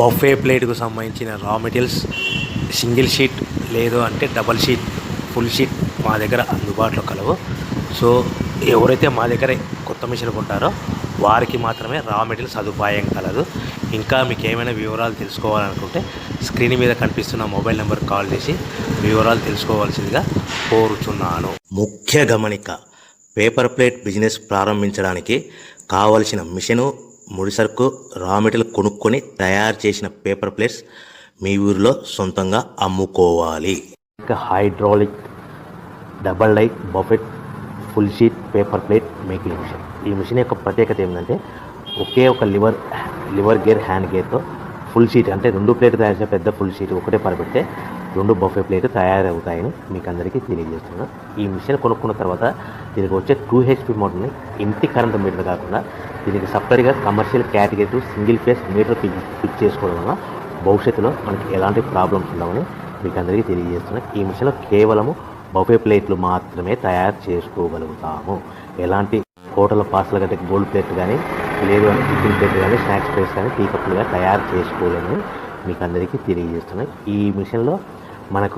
Buffet ప్లేట్కు సంబంధించిన రా materials single sheet లేదు అంటే డబల్ షీట్ ఫుల్ షీట్ మా దగ్గర అందుబాటులో కలవు. సో ఎవరైతే మా దగ్గర కొత్త మిషన్ కొంటారో వారికి మాత్రమే రా మెటీరియల్ సదుపాయం కలదు. ఇంకా మీకు ఏమైనా వివరాలు తెలుసుకోవాలనుకుంటే స్క్రీన్ మీద కనిపిస్తున్న మొబైల్ నెంబర్ కాల్ చేసి వివరాలు తెలుసుకోవాల్సిందిగా కోరుచున్నాను. ముఖ్య గమనిక: పేపర్ ప్లేట్ బిజినెస్ ప్రారంభించడానికి కావలసిన మిషను, ముడిసరుకు, రా మెటీరియల్ కొనుక్కొని తయారు చేసిన పేపర్ ప్లేట్స్ మీ ఊరిలో సొంతంగా అమ్ముకోవాలి. ఇంకా hydraulic, double die, buffet, full sheet paper plate making machine. ఈ మిషన్ యొక్క ప్రత్యేకత ఏంటంటే ఒకే ఒక లివర్ గేర్, హ్యాండ్ గేర్తో ఫుల్ షీట్ అంటే 2 ప్లేట్లు తయారు చేసే పెద్ద ఫుల్ షీట్ ఒకటే పరబెడితే 2 బఫే ప్లేట్ తయారవుతాయని మీకు అందరికీ తెలియజేస్తున్నాను. ఈ మిషన్ కొనుక్కున్న తర్వాత దీనికి వచ్చే 2 HP మోటార్ని ఇంటి కరెంట్ మీటర్ కాకుండా దీనికి సపరేట్గా commercial category single phase metre fix చేసుకోవడం వల్ల భవిష్యత్తులో మనకి ఎలాంటి ప్రాబ్లమ్స్ ఉండవని మీకు అందరికీ తెలియజేస్తున్నాను. ఈ మిషన్లో కేవలము బఫే ప్లేట్లు మాత్రమే తయారు చేసుకోగలుగుతాము. ఎలాంటి హోటల్ పార్సల్ గట్టే గోల్డ్ ప్లేట్ కానీ లేదు అంటే టిఫిన్ ప్లేట్ కానీ స్నాక్స్ ప్లేట్స్ కానీ టీ కప్పులుగా తయారు చేసుకోలేమని మీకు అందరికీ తెలియజేస్తున్నాయి. ఈ మిషన్లో మనకు